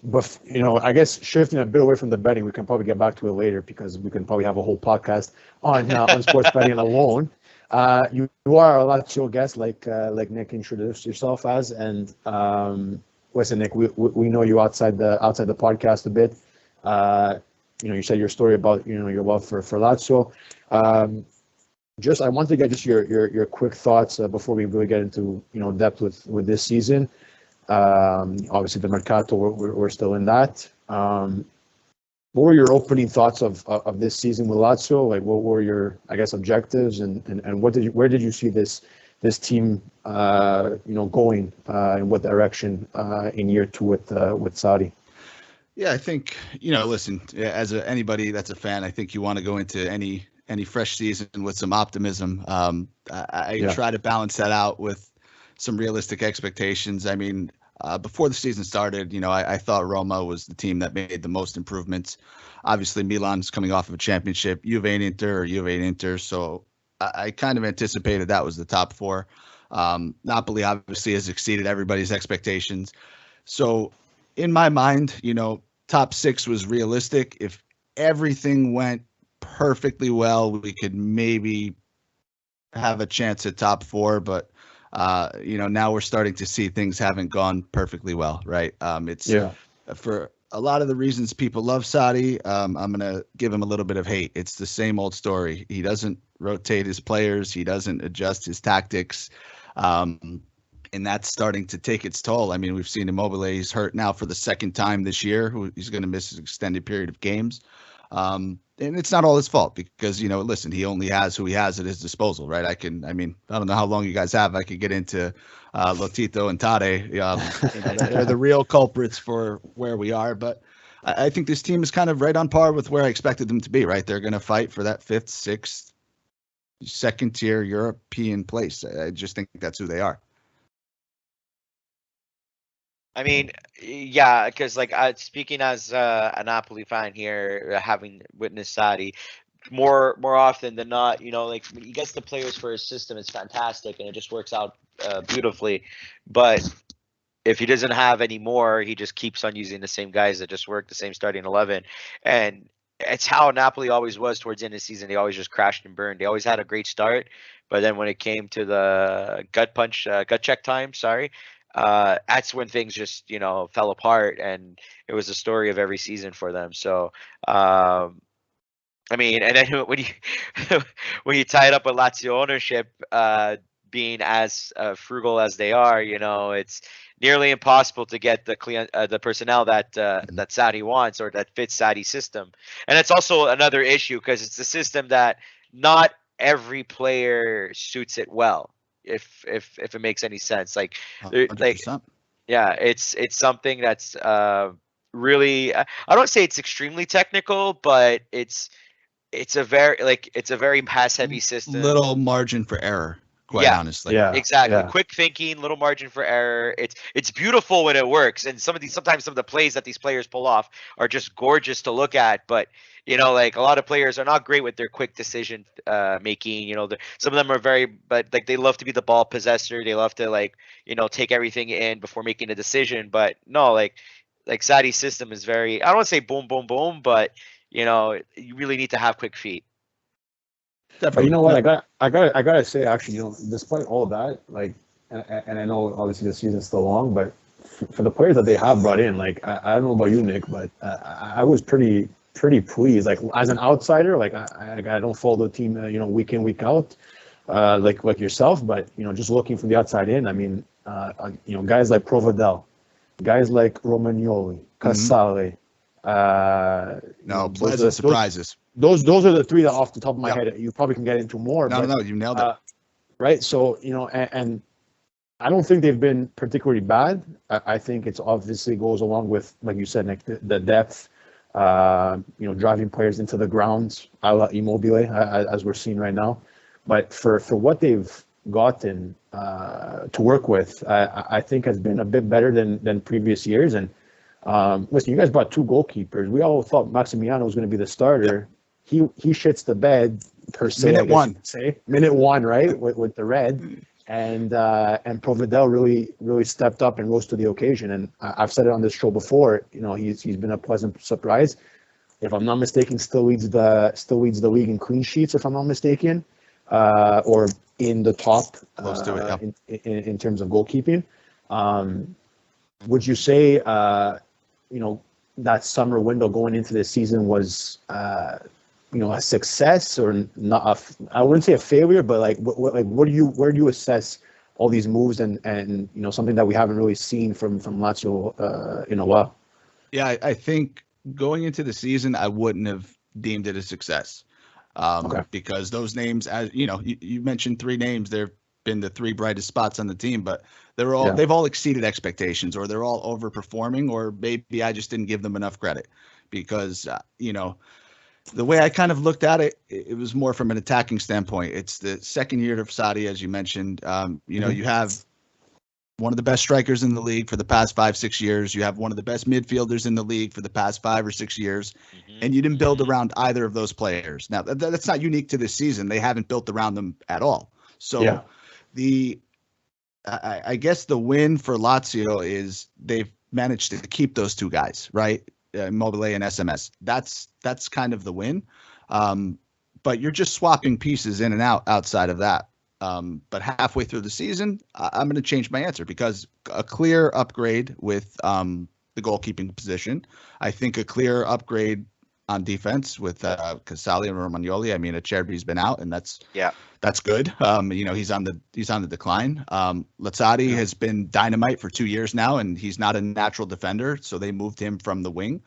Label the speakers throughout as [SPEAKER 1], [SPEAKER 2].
[SPEAKER 1] but I guess shifting a bit away from the betting, we can probably get back to it later because we can probably have a whole podcast on sports betting alone. You are a Lazio guest, like Nick introduced yourself as, and listen, Nick, we know you outside the podcast a bit. You said your story about your love for Lazio. I want to get just your quick thoughts before we really get into depth with this season. Obviously, the Mercato, we're still in that. What were your opening thoughts of this season with Lazio? Like, what were your, I guess, objectives, and where did you see this team, going in what direction in year two with Sarri?
[SPEAKER 2] Yeah, I think listen, as anybody that's a fan, I think you want to go into any fresh season with some optimism. I try to balance that out with some realistic expectations. I mean, before the season started, I thought Roma was the team that made the most improvements. Obviously, Milan's coming off of a championship, Juve and Inter. So I kind of anticipated that was the top four. Napoli obviously has exceeded everybody's expectations. So in my mind, top six was realistic. If everything went perfectly well, we could maybe have a chance at top four, but now we're starting to see things haven't gone perfectly well, right? It's for a lot of the reasons people love Sarri. I'm going to give him a little bit of hate. It's the same old story. He doesn't rotate his players. He doesn't adjust his tactics. And that's starting to take its toll. I mean, we've seen Immobile. He's hurt now for the second time this year. He's going to miss an extended period of games. And it's not all his fault because, listen, he only has who he has at his disposal, right? I don't know how long you guys have. I could get into Lotito and Tade. They're the real culprits for where we are. But I think this team is kind of right on par with where I expected them to be, right? They're going to fight for that fifth, sixth, second-tier European place. I just think that's who they are.
[SPEAKER 3] I mean, yeah, because speaking as a Napoli fan here, having witnessed Sarri, more often than not, when he gets the players for his system, it's fantastic and it just works out beautifully. But if he doesn't have any more, he just keeps on using the same guys that just work, the same starting 11. And it's how Napoli always was towards the end of the season. They always just crashed and burned. They always had a great start, but then when it came to the gut check time, that's when things just fell apart, and it was the story of every season for them. So I mean, and then when you tie it up with Lazio ownership being as frugal as they are, it's nearly impossible to get the personnel that Sarri wants or that fits Sarri's system. And it's also another issue because it's a system that not every player suits it well. If it makes any sense,
[SPEAKER 2] 100%.
[SPEAKER 3] It's something that's really, I don't say it's extremely technical, but it's a very pass heavy system.
[SPEAKER 2] Little margin for error, quite honestly.
[SPEAKER 3] Yeah, exactly. Yeah. Quick thinking, little margin for error. It's beautiful when it works, and sometimes some of the plays that these players pull off are just gorgeous to look at. But a lot of players are not great with their quick decision making. Some of them are but they love to be the ball possessor. They love to take everything in before making a decision. But no, Sarri's system is very, I don't want to say boom, boom, boom, but you really need to have quick feet.
[SPEAKER 1] Definitely. But you know what? I gotta say, actually, despite all that, and I know obviously the season's still long, but for the players that they have brought in, I don't know about you, Nick, but I was pretty pleased. As an outsider, I don't follow the team, week in, week out, like yourself, but just looking from the outside in, I mean, guys like Provedel, guys like Romagnoli, Casale.
[SPEAKER 2] Pleasant surprises.
[SPEAKER 1] Those are the three that off the top of my head you probably can get into more.
[SPEAKER 2] No, you nailed it.
[SPEAKER 1] Right. So, and I don't think they've been particularly bad. I think it's obviously goes along with, like you said, Nick, the depth, driving players into the ground, a la Immobile, as we're seeing right now. But for what they've gotten to work with, I think has been a bit better than previous years. And listen, you guys brought two goalkeepers. We all thought Maximiano was going to be the starter. He shits the bed per se.
[SPEAKER 2] Minute one,
[SPEAKER 1] right, with the red, and Provedel really stepped up and rose to the occasion. And I've said it on this show before. He's been a pleasant surprise. If I'm not mistaken, still leads the league in clean sheets, if I'm not mistaken, or in the top
[SPEAKER 2] close to it, yeah.
[SPEAKER 1] in terms of goalkeeping. Would you say that summer window going into the season was a success, or not? I wouldn't say a failure, but where do you assess all these moves and something that we haven't really seen from Lazio in a while?
[SPEAKER 2] Yeah, I think going into the season, I wouldn't have deemed it a success, because those names, as you mentioned 3 names, they've been the 3 brightest spots on the team, but they've all exceeded expectations, or they're all overperforming, or maybe I just didn't give them enough credit, because the way I kind of looked at it, it was more from an attacking standpoint. It's the second year of Sarri, as you mentioned. You have one of the best strikers in the league for the past 5-6 years. You have one of the best midfielders in the league for the past 5 or 6 years, and you didn't build around either of those players. Now, that's not unique to this season. They haven't built around them at all. So I guess the win for Lazio is they've managed to keep those 2 guys, right? Immobile and SMS. That's kind of the win. But you're just swapping pieces in and out outside of that. But halfway through the season, I'm going to change my answer, because a clear upgrade with the goalkeeping position. I think a clear upgrade on defense with Casali and Romagnoli. I mean, Acerbi's been out, and that's good. He's on the decline. Lazzari has been dynamite for 2 years now, and he's not a natural defender, so they moved him from the wing.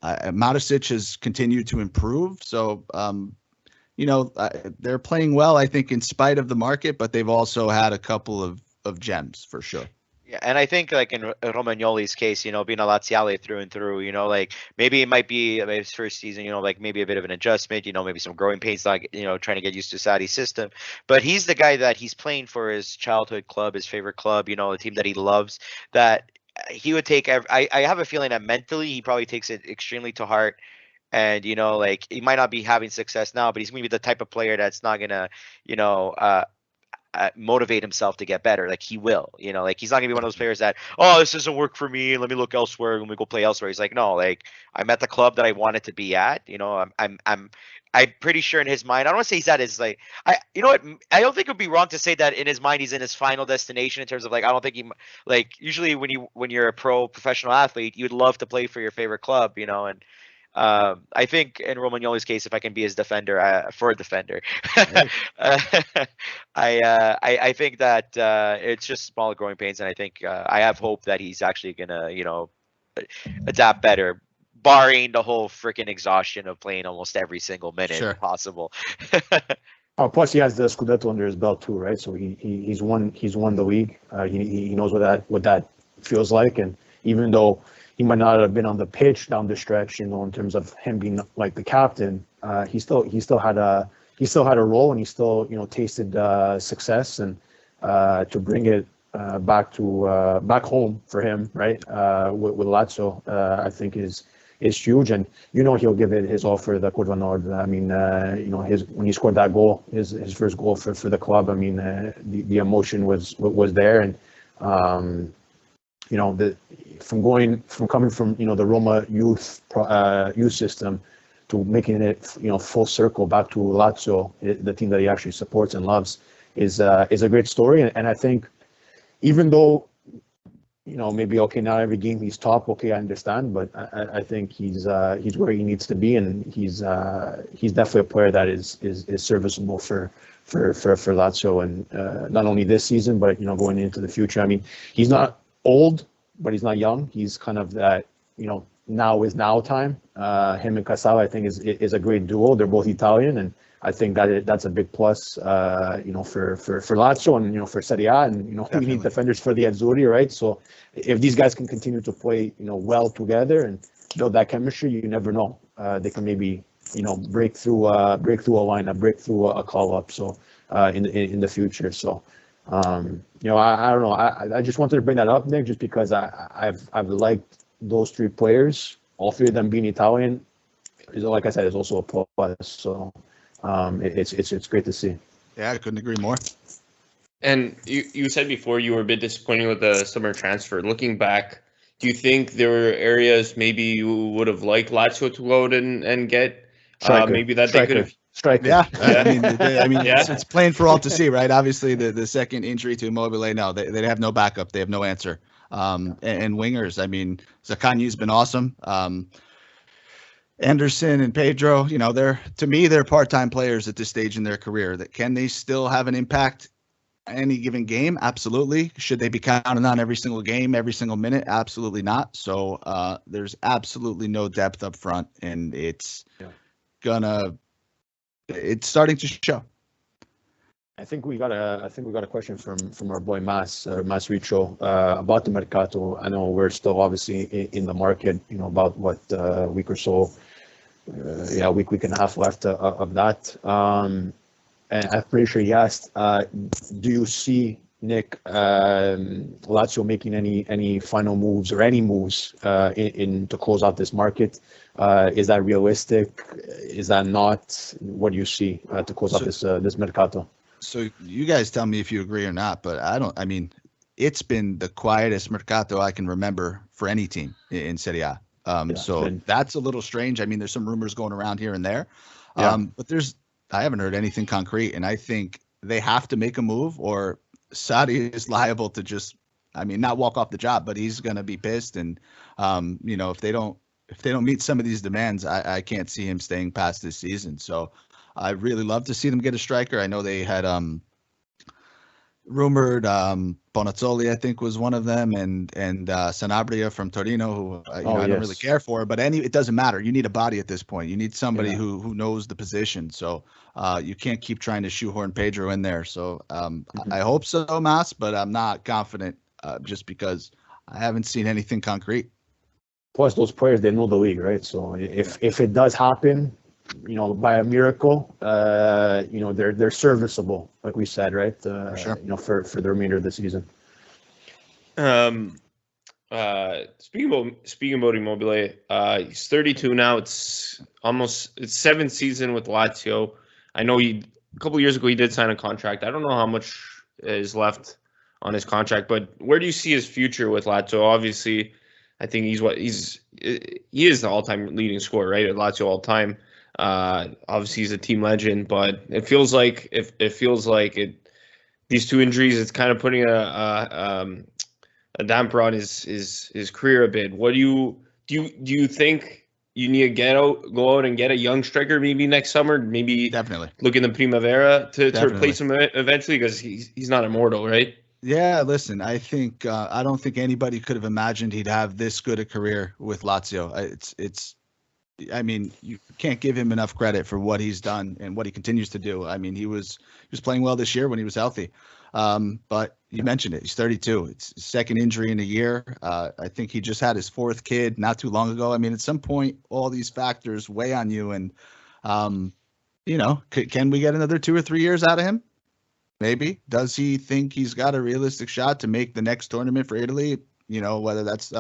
[SPEAKER 2] Matisic has continued to improve, so they're playing well, I think, in spite of the market, but they've also had a couple of gems for sure.
[SPEAKER 3] Yeah, and I think like in Romagnoli's case, being a Laziale through and through, maybe it might be his first season, maybe a bit of an adjustment, maybe some growing pains, like, trying to get used to Sarri's system. But he's the guy that he's playing for his childhood club, his favorite club, the team that he loves, that he would take. I have a feeling that mentally he probably takes it extremely to heart. And, he might not be having success now, but he's going to be the type of player that's not going to, motivate himself to get better. Like, he will, like, he's not gonna be one of those players that, oh, this doesn't work for me, let me look elsewhere, let me go play elsewhere. He's like, no, like, I'm at the club that I wanted to be at. I'm pretty sure in his mind, I don't want to say he's at his, like, I don't think it would be wrong to say that in his mind he's in his final destination, in terms of, like, I don't think he, like, usually when you're a professional athlete, you'd love to play for your favorite club, and I think in Romagnoli's case, if I can be his defender, for a defender, I think that it's just small growing pains, and I think I have hope that he's actually gonna, adapt better, barring the whole freaking exhaustion of playing almost every single minute possible.
[SPEAKER 1] Plus he has the Scudetto under his belt too, right? So he's won the league. He knows what that feels like, and even though he might not have been on the pitch down the stretch, in terms of him being like the captain, he still had a role, and he still tasted success, and to bring it back home for him, right, with Lazio, I think is huge, and he'll give it his all for the Curva Nord. I mean, when he scored that goal, his first goal for the club, I mean, the emotion was there, and from coming from the Roma youth system to making it full circle back to Lazio, the team that he actually supports and loves, is a great story. And I think, even though maybe not every game he's top, I understand, but I think he's where he needs to be, and he's definitely a player that is serviceable for Lazio, and not only this season, but going into the future. I mean, he's not old, but he's not young. He's kind of that, now is now time. Him and Casale, I think, is a great duo. They're both Italian, and I think that's a big plus, for Lazio, and for Serie A, and we need defenders for the Azzurri, right? So if these guys can continue to play, well together and build that chemistry, you never know. They can maybe, break through a lineup, break through a call up. So in the future. So. I don't know. I just wanted to bring that up, Nick, just because I've liked those 3 players, all 3 of them being Italian. Like I said, is also a plus. So it's great to see.
[SPEAKER 2] Yeah, I couldn't agree more.
[SPEAKER 4] And you said before you were a bit disappointed with the summer transfer. Looking back, do you think there were areas maybe you would have liked Lazio to go out and get? Maybe that they could have.
[SPEAKER 1] Striker.
[SPEAKER 2] Yeah,
[SPEAKER 4] Yeah.
[SPEAKER 2] I mean,
[SPEAKER 4] Yeah.
[SPEAKER 2] it's plain for all to see, right? Obviously, the second injury to Immobile, no, they have no backup, they have no answer. And wingers, I mean, Zaccagni's been awesome. Anderson and Pedro, they're part-time players at this stage in their career. That can they still have an impact any given game? Absolutely. Should they be counted on every single game, every single minute? Absolutely not. So there's absolutely no depth up front, and it's starting to show.
[SPEAKER 1] I think we got a question from our boy Mas Richo about the Mercato. I know we're still obviously in the market, about what week or so, week and a half left of that. And I'm pretty sure he asked, do you see, Nick, Lazio making any final moves or any moves in to close out this market? Is that realistic? Is that not? What do you see to close out this Mercato?
[SPEAKER 2] So you guys tell me if you agree or not, but I mean, it's been the quietest Mercato I can remember for any team in Serie A. That's a little strange. I mean, there's some rumors going around here and there, but I haven't heard anything concrete, and I think they have to make a move, or Sarri is liable to just, not walk off the job, but he's going to be pissed. And, if they don't meet some of these demands, I can't see him staying past this season. So I really love to see them get a striker. I know they had rumored Bonazzoli, I think, was one of them, and Sanabria from Torino, who I don't really care for. But it doesn't matter. You need a body at this point. You need somebody who knows the position. So you can't keep trying to shoehorn Pedro in there. So I hope so, Mas, but I'm not confident just because I haven't seen anything concrete.
[SPEAKER 1] Plus, those players, they know the league, right? So if it does happen, by a miracle, they're serviceable, like we said, right?
[SPEAKER 2] For sure.
[SPEAKER 1] For the remainder of the season.
[SPEAKER 4] Speaking about Immobile, he's 32 now. It's seventh season with Lazio. I know a couple years ago he did sign a contract. I don't know how much is left on his contract, but where do you see his future with Lazio? Obviously, I think he is the all-time leading scorer, right, at Lazio all time. Obviously he's a team legend, but it feels like these two injuries, it's kind of putting a damper on his career a bit. What do you think you need to go out and get a young striker maybe next summer? Maybe
[SPEAKER 2] definitely
[SPEAKER 4] look in the Primavera to replace him eventually, because he's not immortal, right?
[SPEAKER 2] Yeah, listen, I think I don't think anybody could have imagined he'd have this good a career with Lazio. You can't give him enough credit for what he's done and what he continues to do. I mean, he was playing well this year when he was healthy. But you mentioned it. He's 32. It's his second injury in a year. I think he just had his fourth kid not too long ago. I mean, at some point, all these factors weigh on you. And, can we get another 2 or 3 years out of him? Maybe. Does he think he's got a realistic shot to make the next tournament for Italy? Whether that's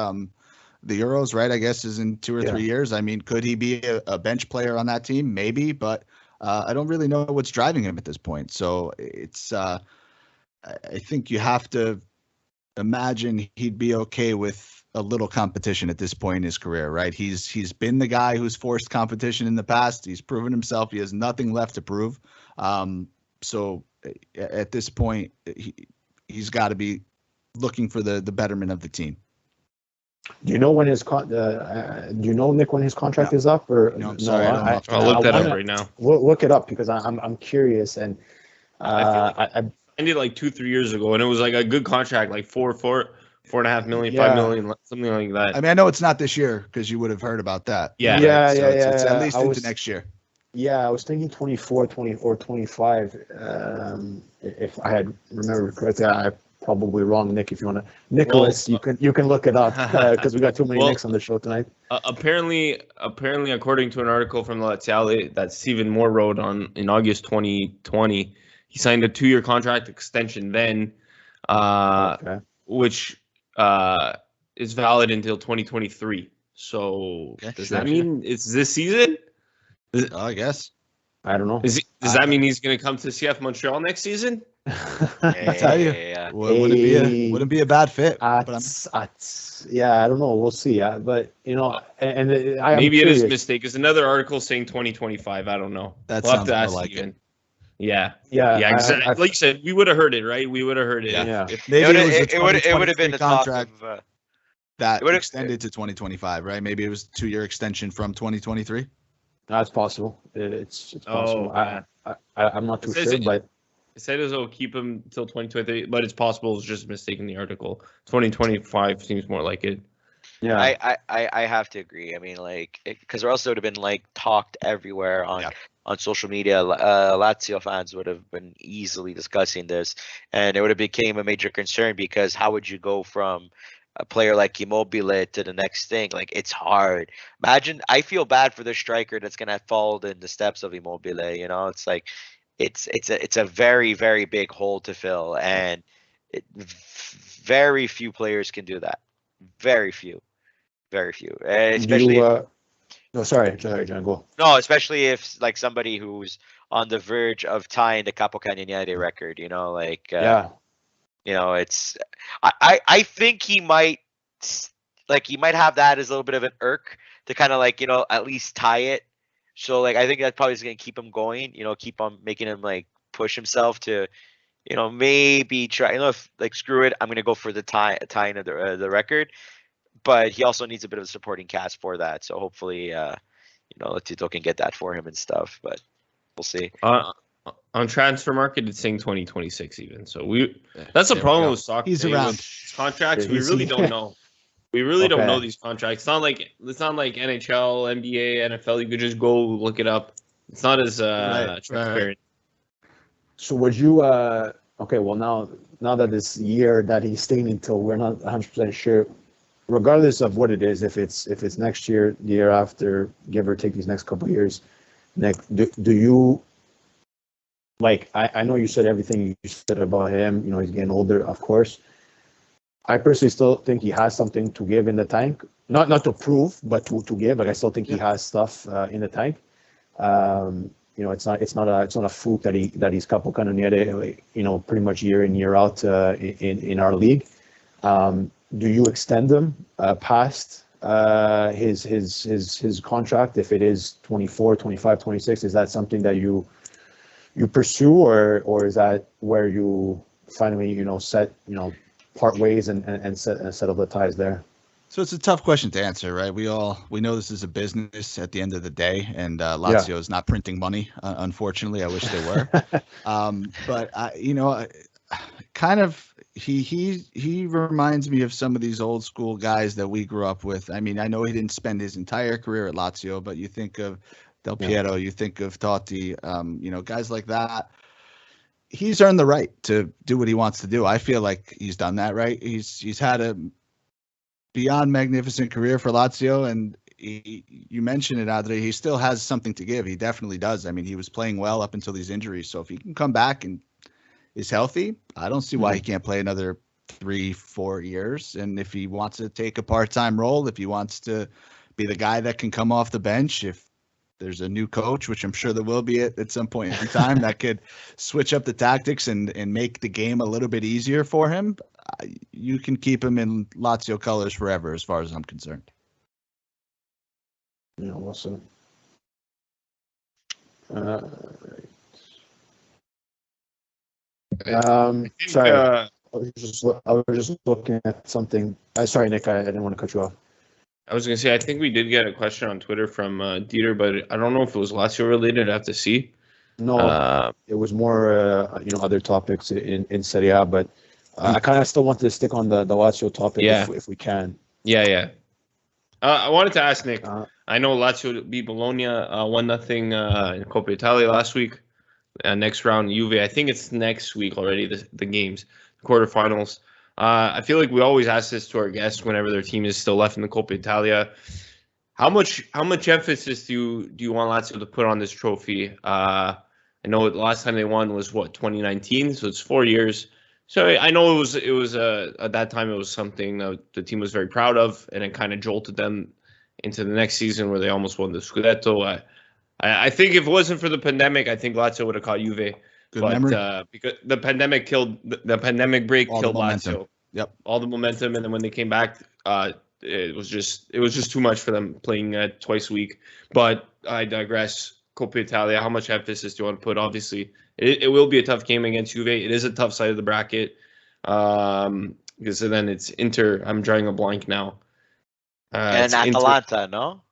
[SPEAKER 2] the Euros, right, I guess, is in 2 or 3 years. I mean, could he be a bench player on that team? Maybe, but I don't really know what's driving him at this point. So it's I think you have to imagine he'd be okay with a little competition at this point in his career, right? He's been the guy who's forced competition in the past. He's proven himself. He has nothing left to prove. So at this point, he's got to be looking for the betterment of the team.
[SPEAKER 1] Do you know when his Nick, when his contract is up? Or
[SPEAKER 2] no, I'm sorry.
[SPEAKER 4] I'll look that up right now.
[SPEAKER 1] Look it up, because I'm curious, and
[SPEAKER 4] I ended like 2-3 years ago, and it was like a good contract, like 4.5 million, 5 million, something like that.
[SPEAKER 2] I mean, I know it's not this year because you would have heard about that.
[SPEAKER 4] Yeah.
[SPEAKER 2] It's at least into next year.
[SPEAKER 1] Yeah, I was thinking 24, 20, or 25. If I had remembered correctly, I'm probably wrong, Nick. If you want to, Nicholas, you can look it up, because we got too many Nicks on the show tonight.
[SPEAKER 4] Apparently, according to an article from the Laziale that Stephen Moore wrote in August 2020, he signed a 2-year contract extension then, which is valid until 2023. So does that mean it's this season?
[SPEAKER 2] I guess.
[SPEAKER 1] I don't know.
[SPEAKER 4] Does that mean he's going to come to CF Montreal next season?
[SPEAKER 2] I tell you, wouldn't be a bad fit.
[SPEAKER 1] Yeah, I don't know. We'll see. But
[SPEAKER 4] maybe it is a mistake. There's another article saying 2025. I don't know.
[SPEAKER 2] That
[SPEAKER 4] we'll
[SPEAKER 2] sounds more like it.
[SPEAKER 4] Yeah.
[SPEAKER 1] Exactly.
[SPEAKER 4] Like you said, we would have heard it, right? We would have heard it.
[SPEAKER 1] Yeah.
[SPEAKER 2] Maybe
[SPEAKER 3] it would have been the
[SPEAKER 2] contract
[SPEAKER 3] talk of,
[SPEAKER 2] that extended to 2025, right? Maybe it was a 2-year extension from 2023.
[SPEAKER 1] That's possible. It's possible.
[SPEAKER 4] Yeah.
[SPEAKER 1] I'm not too sure, but
[SPEAKER 4] it said it'll keep him till 2023, but it's possible it's just mistaking the article. 2025 seems more like it.
[SPEAKER 1] Yeah,
[SPEAKER 3] I have to agree. I mean, like, because or else it would have been like talked everywhere on social media. Lazio fans would have been easily discussing this, and it would have became a major concern because how would you go from a player like Immobile to the next thing? Like, it's hard. Imagine, I feel bad for the striker that's gonna fall in the steps of Immobile. You know, it's like it's a very, very big hole to fill, and very few players can do that. Very few. Especially
[SPEAKER 1] sorry, John, go.
[SPEAKER 3] No, especially if like somebody who's on the verge of tying the Capocannoniere record, you know, like you know, it's I think he might have that as a little bit of an irk to kind of like, you know, at least tie it. So like I think that probably is going to keep him going, you know, keep on making him like push himself to, you know, maybe try, you know, if like screw it, I'm going to go for the tying of the record. But he also needs a bit of a supporting cast for that. So hopefully, you know, Tito can get that for him and stuff. But we'll see.
[SPEAKER 4] On transfer market, it's saying 2026 even. So that's the problem with soccer.
[SPEAKER 2] He's around.
[SPEAKER 4] With contracts. We really don't know. We really don't know these contracts. It's not like NHL, NBA, NFL. You could just go look it up. It's not as transparent.
[SPEAKER 1] So would you? Okay, well now that this year that he's staying until we're not 100% sure. Regardless of what it is, if it's next year, the year after, give or take these next couple of years, Nick, do you like? I know you said everything you said about him. You know, he's getting older, of course. I personally still think he has something to give in the tank. Not to prove, but to give. But I still think he has stuff in the tank. You know, it's not a fluke that he's Capocannoniere, you know, pretty much year in year out in our league. Do you extend him past his contract if it is 24, 25, 26? Is that something that you pursue, or is that where you finally, you know, set, you know, part ways and settle the ties there?
[SPEAKER 2] So it's a tough question to answer, right? We know this is a business at the end of the day, and Lazio is not printing money. Unfortunately, I wish they were. But you know, kind of. He reminds me of some of these old school guys that we grew up with. I mean, I know he didn't spend his entire career at Lazio, but you think of Del Piero, you think of Totti, you know, guys like that. He's earned the right to do what he wants to do. I feel like he's done that, right? He's had a beyond magnificent career for Lazio, and you mentioned it, Adri. He still has something to give. He definitely does. I mean, he was playing well up until these injuries. So if he can come back and is healthy, I don't see why he can't play another 3-4 years. And if he wants to take a part-time role, if he wants to be the guy that can come off the bench, if there's a new coach, which I'm sure there will be at some point in time, that could switch up the tactics and make the game a little bit easier for him, you can keep him in Lazio colors forever, as far as I'm concerned.
[SPEAKER 1] Yeah, awesome. Sorry, I was just looking at something. Sorry, Nick, I didn't want to cut you off.
[SPEAKER 4] I was gonna say, I think we did get a question on Twitter from Dieter, but I don't know if it was Lazio related. I have to see.
[SPEAKER 1] No, it was more you know, other topics in Serie, but I kind of still want to stick on the Lazio topic if we can.
[SPEAKER 4] Yeah. I wanted to ask Nick. I know Lazio beat Bologna 1-0 in Coppa Italia last week. Next round, Juve. I think it's next week already. The games, the quarterfinals. I feel like we always ask this to our guests whenever their team is still left in the Coppa Italia. How much emphasis do you want Lazio to put on this trophy? I know the last time they won was 2019, so it's 4 years. So I know it was at that time it was something that the team was very proud of, and it kind of jolted them into the next season where they almost won the Scudetto. I think if it wasn't for the pandemic, I think Lazio would have caught Juve.
[SPEAKER 2] Good memory.
[SPEAKER 4] Because the pandemic the pandemic break
[SPEAKER 2] All
[SPEAKER 4] killed
[SPEAKER 2] the momentum.
[SPEAKER 4] Lazio.
[SPEAKER 2] Yep.
[SPEAKER 4] All the momentum, and then when they came back, it was just too much for them playing twice a week. But I digress. Coppa Italia, how much emphasis do you want to put? Obviously, it will be a tough game against Juve. It is a tough side of the bracket. Because then it's Inter. I'm drawing a blank now.
[SPEAKER 3] And Atalanta, no?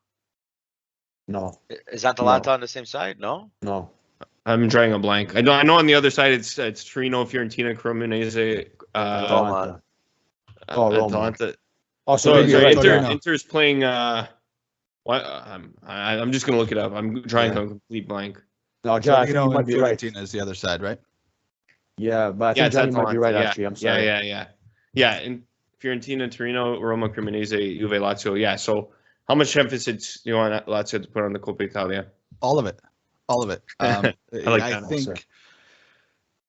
[SPEAKER 1] No.
[SPEAKER 3] Is Atalanta on the same side? No?
[SPEAKER 1] No.
[SPEAKER 4] I'm drawing a blank. I know on the other side it's Torino, Fiorentina, Cremonese,
[SPEAKER 1] Roma.
[SPEAKER 4] Atalanta.
[SPEAKER 1] Oh,
[SPEAKER 4] So
[SPEAKER 1] maybe you're right.
[SPEAKER 4] Inter's playing. I'm just gonna look it up. I'm drawing a complete blank.
[SPEAKER 1] No, John, I think you might be right.
[SPEAKER 2] Fiorentina is the other side, right?
[SPEAKER 1] Yeah, but I think Johnny might be right. Actually, I'm sorry.
[SPEAKER 4] Yeah. In Fiorentina, Torino, Roma, Cremonese, Juve, Lazio. Yeah. So, how much emphasis do you want Lazio to put on the Coppa Italia?
[SPEAKER 2] All of it.
[SPEAKER 4] I
[SPEAKER 2] think. Also.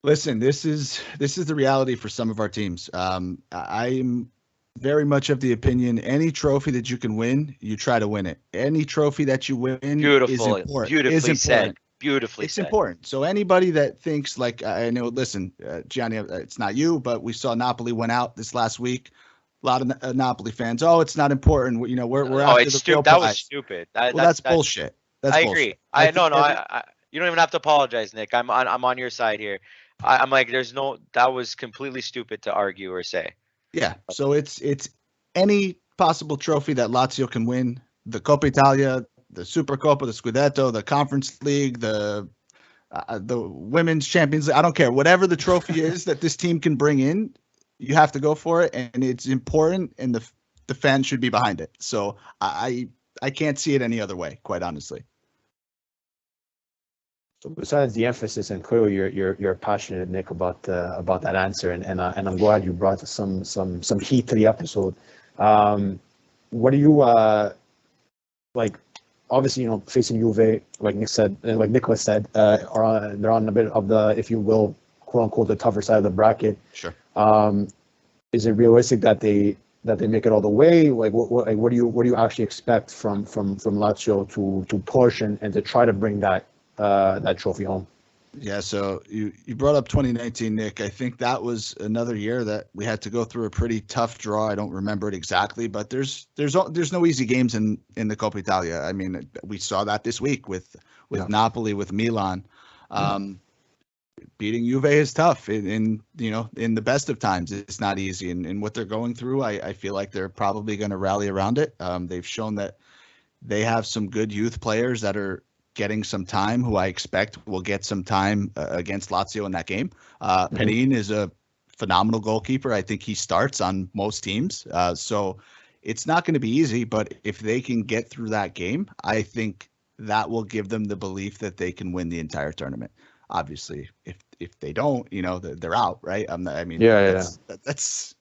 [SPEAKER 2] Listen, this is the reality for some of our teams. I'm very much of the opinion any trophy that you can win, you try to win it. Any trophy that you win is important.
[SPEAKER 3] Beautifully said. Beautifully
[SPEAKER 2] said. It's important. So anybody that thinks like, I know, listen, Gianni, it's not you, but we saw Napoli went out this last week. A lot of Napoli fans, it's not important. We're after the real prize.
[SPEAKER 3] That was stupid.
[SPEAKER 2] That's bullshit.
[SPEAKER 3] I agree. I you don't even have to apologize, Nick. I'm on your side here. I'm like, that was completely stupid to argue or say.
[SPEAKER 2] Yeah. So it's any possible trophy that Lazio can win, the Coppa Italia, the Supercoppa, the Scudetto, the Conference League, the Women's Champions League. I don't care. Whatever the trophy is that this team can bring in, you have to go for it, and it's important, and the fans should be behind it. So I can't see it any other way, quite honestly.
[SPEAKER 1] So besides the emphasis, and clearly you're passionate, Nick, about that answer, and I'm glad you brought some heat to the episode. What do you like? Obviously, facing Juve, like Nick said, like Nicholas said, they're on a bit of the, if you will, quote unquote, the tougher side of the bracket.
[SPEAKER 2] Sure.
[SPEAKER 1] Is it realistic that they make it all the way? Like, what do you actually expect from Lazio to push and to try to bring that trophy home?
[SPEAKER 2] Yeah, so you brought up 2019, Nick. I think that was another year that we had to go through a pretty tough draw. I don't remember it exactly, but there's no easy games in the Coppa Italia. I mean, we saw that this week with Napoli, with Milan. Beating Juve is tough. In the best of times, it's not easy. And what they're going through, I feel like they're probably going to rally around it. They've shown that they have some good youth players that are getting some time, who I expect will get some time against Lazio in that game. Penin is a phenomenal goalkeeper. I think he starts on most teams. So it's not going to be easy, but if they can get through that game, I think that will give them the belief that they can win the entire tournament. Obviously, if they don't, they're out, right? That's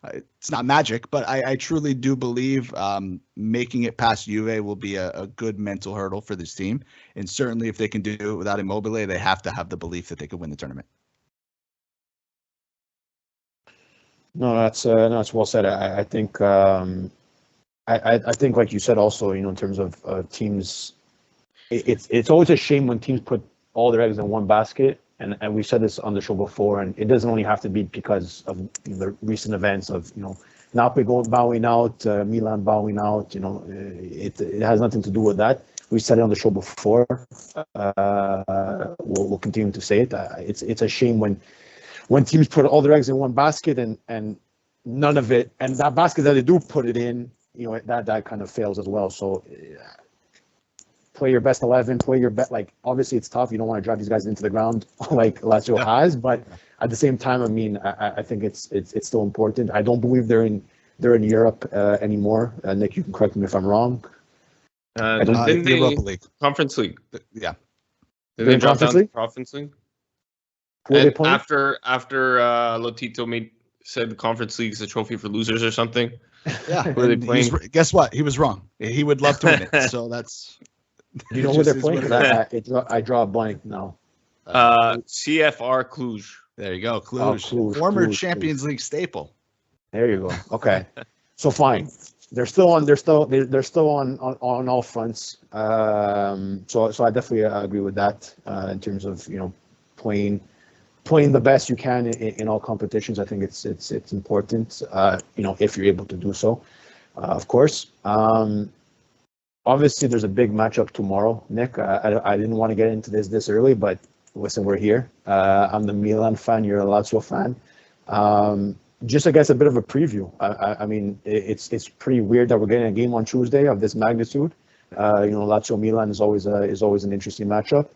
[SPEAKER 2] it's not magic, but I truly do believe making it past Juve will be a good mental hurdle for this team. And certainly if they can do it without Immobile, they have to have the belief that they could win the tournament.
[SPEAKER 1] No, that's well said. I think I think, like you said, also, in terms of teams, it's always a shame when teams put all their eggs in one basket. And we said this on the show before, and it doesn't only have to be because of the recent events of Napoli bowing out, Milan bowing out. It has nothing to do with that. We said it on the show before. We'll continue to say it. It's a shame when teams put all their eggs in one basket and none of it, and that basket that they do put it in, that kind of fails as well. So. Play your best 11, play your best. Like, obviously it's tough. You don't want to drive these guys into the ground like Lazio has, but at the same time, I mean, I think it's still important. I don't believe they're in Europe anymore. Nick, you can correct me if I'm wrong.
[SPEAKER 4] Didn't they
[SPEAKER 2] Europa League,
[SPEAKER 4] Conference League?
[SPEAKER 2] Yeah.
[SPEAKER 4] Did they drop down to Conference League?
[SPEAKER 1] Who are they playing?
[SPEAKER 4] After Lotito said the Conference League is a trophy for losers or something.
[SPEAKER 2] Yeah.
[SPEAKER 4] Who are they playing?
[SPEAKER 2] Guess what? He was wrong. He would love to win it. So that's.
[SPEAKER 1] Do you know who they're playing? Because I draw a blank now.
[SPEAKER 4] CFR Cluj.
[SPEAKER 2] There you go, Cluj. Former Champions League staple.
[SPEAKER 1] There you go. Okay. So fine. they're still on all fronts. So I definitely agree with that in terms of playing the best you can in all competitions. I think it's important. If you're able to do so, of course. Obviously, there's a big matchup tomorrow, Nick. I didn't want to get into this early, but listen, we're here. I'm the Milan fan. You're a Lazio fan. Just, I guess, a bit of a preview. I mean, it's pretty weird that we're getting a game on Tuesday of this magnitude. Lazio Milan is always an interesting matchup.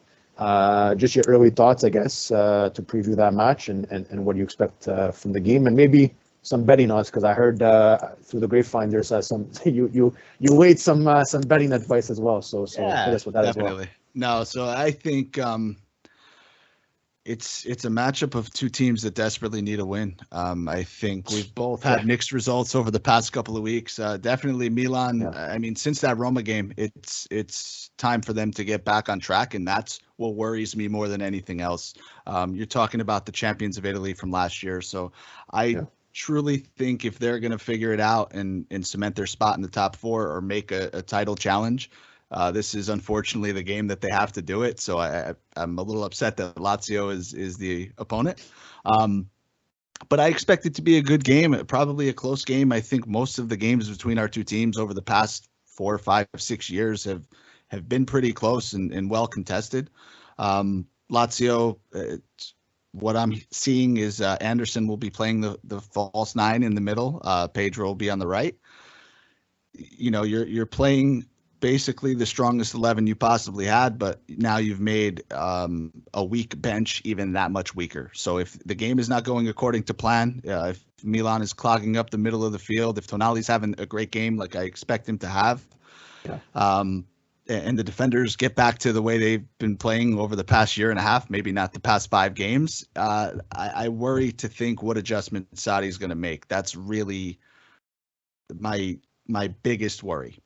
[SPEAKER 1] Just your early thoughts, I guess, to preview that match and what you expect from the game, and maybe some betting odds, because I heard through the grapevine there's some you weighed some betting advice as well. So
[SPEAKER 2] yeah,
[SPEAKER 1] hit us with that
[SPEAKER 2] definitely.
[SPEAKER 1] as
[SPEAKER 2] No,
[SPEAKER 1] well.
[SPEAKER 2] so I think it's a matchup of two teams that desperately need a win. I think we've both had mixed results over the past couple of weeks. Definitely Milan. Yeah. I mean, since that Roma game, it's time for them to get back on track, and that's what worries me more than anything else. You're talking about the champions of Italy from last year, so I truly think if they're going to figure it out and cement their spot in the top four or make a title challenge, this is unfortunately the game that they have to do it. So I'm a little upset that Lazio is the opponent. But I expect it to be a good game, probably a close game. I think most of the games between our two teams over the past 4, 5, 6 years have been pretty close and well contested. Lazio, what I'm seeing is Anderson will be playing the false nine in the middle. Pedro will be on the right. You're playing basically the strongest 11 you possibly had, but now you've made a weak bench even that much weaker. So if the game is not going according to plan, if Milan is clogging up the middle of the field, if Tonali's having a great game like I expect him to have, and the defenders get back to the way they've been playing over the past year and a half, maybe not the past 5 games, I worry to think what adjustment Sarri's going to make. That's really my biggest worry.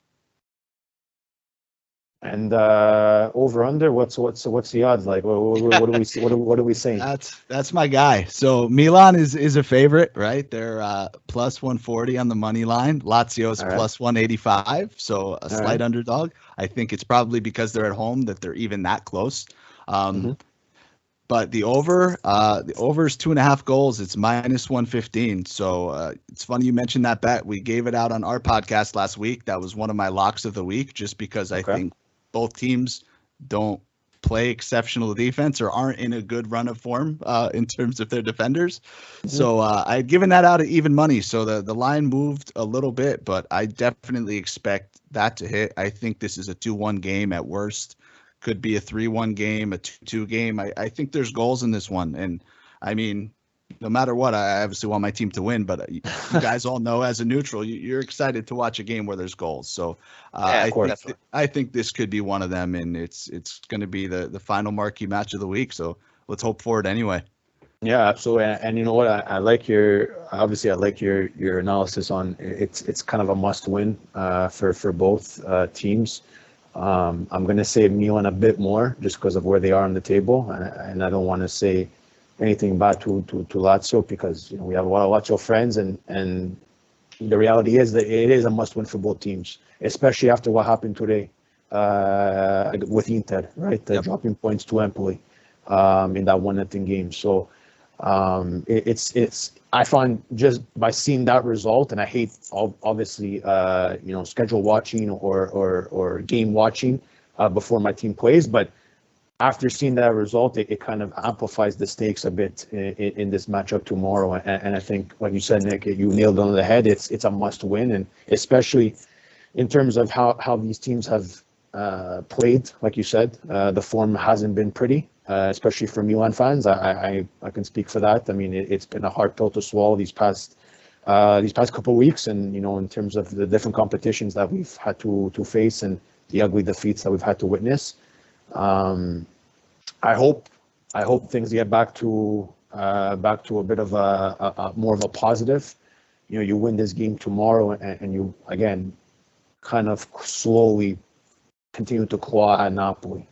[SPEAKER 1] And over under, what's the odds like? What do we see? What are we saying?
[SPEAKER 2] That's my guy. So Milan is a favorite, right? They're plus 140 on the money line. Lazio's plus 185, so a slight underdog. I think it's probably because they're at home that they're even that close. But the over is 2.5 goals. It's minus 115. So it's funny you mentioned that bet. We gave it out on our podcast last week. That was one of my locks of the week, just because I think both teams don't play exceptional defense or aren't in a good run of form in terms of their defenders. So I had given that out at even money. So the line moved a little bit, but I definitely expect that to hit. I think this is a 2-1 game at worst. Could be a 3-1 game, a 2-2 game. I think there's goals in this one. And I mean, no matter what, I obviously want my team to win, but you guys all know as a neutral, you're excited to watch a game where there's goals. So I think this could be one of them, and it's going to be the final marquee match of the week. So let's hope for it anyway.
[SPEAKER 1] Yeah, absolutely. And you know what? I like your analysis on it's kind of a must win for both teams. I'm going to say Milan a bit more just because of where they are on the table, and I don't want to say anything bad to Lazio, because we have a lot of Lazio friends, and the reality is that it is a must-win for both teams, especially after what happened today with Inter, right? Dropping points to Empoli in that 1-0 game. So it's I find just by seeing that result, and I hate obviously schedule watching or game watching before my team plays, but after seeing that result, it kind of amplifies the stakes a bit in this matchup tomorrow. And I think, like you said, Nick, you nailed it on the head. It's a must win, and especially in terms of how these teams have played. Like you said, the form hasn't been pretty, especially for Milan fans. I can speak for that. I mean, it's been a hard pill to swallow these past couple of weeks, and in terms of the different competitions that we've had to face and the ugly defeats that we've had to witness. I hope things get back to a bit of a more of a positive. You win this game tomorrow, and you again kind of slowly continue to claw at Napoli,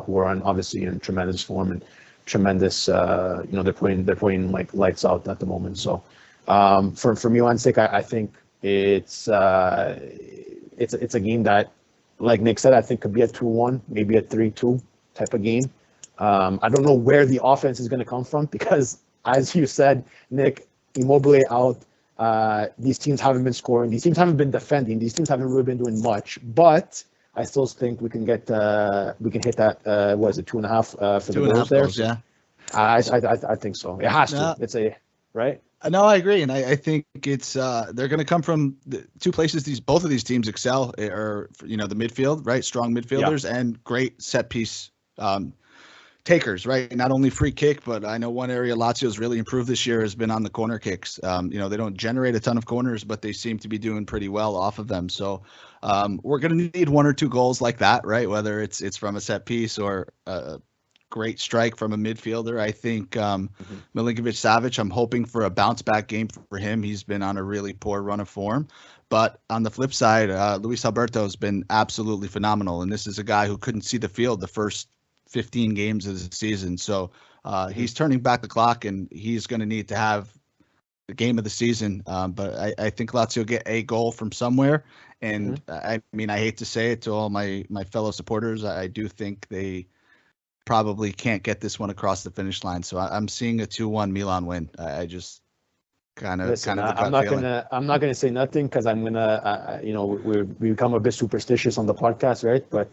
[SPEAKER 1] who are obviously in tremendous form and tremendous. They're playing like lights out at the moment. So for Milan's sake, I think It's it's a game that, like Nick said, I think could be a 2-1, maybe a 3-2 type of game. I don't know where the offense is going to come from because, as you said, Nick, Immobile out. These teams haven't been scoring. These teams haven't been defending. These teams haven't really been doing much. But I still think we can hit that. What is it, 2.5 for the goals there?
[SPEAKER 2] Yeah.
[SPEAKER 1] I think so. It has to. It's a right.
[SPEAKER 2] No, I agree, and I think it's they're going to come from the two places. Both of these teams excel, or the midfield, right? Strong midfielders and great set piece takers, right? Not only free kick, but I know one area Lazio's really improved this year has been on the corner kicks. They don't generate a ton of corners, but they seem to be doing pretty well off of them. So we're going to need 1 or 2 goals like that, right? Whether it's from a set piece or great strike from a midfielder. I think Milinkovic-Savic, I'm hoping for a bounce back game for him. He's been on a really poor run of form. But on the flip side, Luis Alberto has been absolutely phenomenal. And this is a guy who couldn't see the field the first 15 games of the season. So he's turning back the clock, and he's going to need to have the game of the season. But I think Lazio get a goal from somewhere. And I mean, I hate to say it to all my fellow supporters. I do think they probably can't get this one across the finish line. So I'm seeing a 2-1 Milan win. I just kind of
[SPEAKER 1] I'm not gonna say nothing because I'm gonna we become a bit superstitious on the podcast, right? But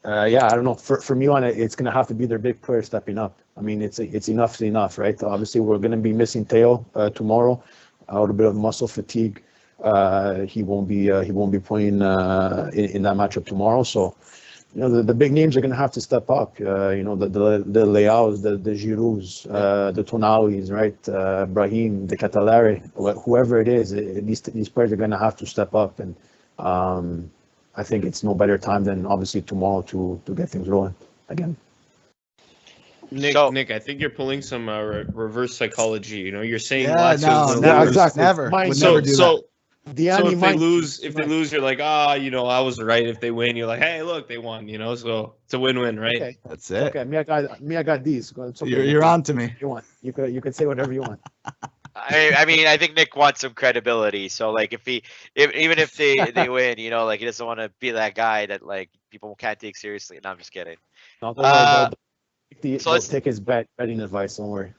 [SPEAKER 1] I don't know. For Milan, it's gonna have to be their big player stepping up. I mean, it's enough's enough, right? Obviously, we're gonna be missing Theo tomorrow, a little bit of muscle fatigue. He won't be playing in that matchup tomorrow. So, the big names are going to have to step up. The Leaos, the Girouds, the Tonalis, right? Brahim, the Catalari, whoever it is, these players are going to have to step up. And I think it's no better time than obviously tomorrow to get things rolling again.
[SPEAKER 4] Nick, I think you're pulling some reverse psychology. You're saying
[SPEAKER 2] Lazio's
[SPEAKER 1] exactly.
[SPEAKER 2] Never. Would never do that.
[SPEAKER 4] Dianni if they lose, you're like, I was right. If they win, you're like, hey, look, they won. So it's a win-win, right?
[SPEAKER 1] Okay.
[SPEAKER 2] That's it.
[SPEAKER 1] Okay, I got these. Okay.
[SPEAKER 2] You're on to me.
[SPEAKER 1] You want? You could say whatever you want.
[SPEAKER 3] I mean, I think Nick wants some credibility. So like, even if they win, he doesn't want to be that guy that like people can't take seriously. No, I'm just kidding.
[SPEAKER 1] No, don't worry, take his betting advice. Don't worry.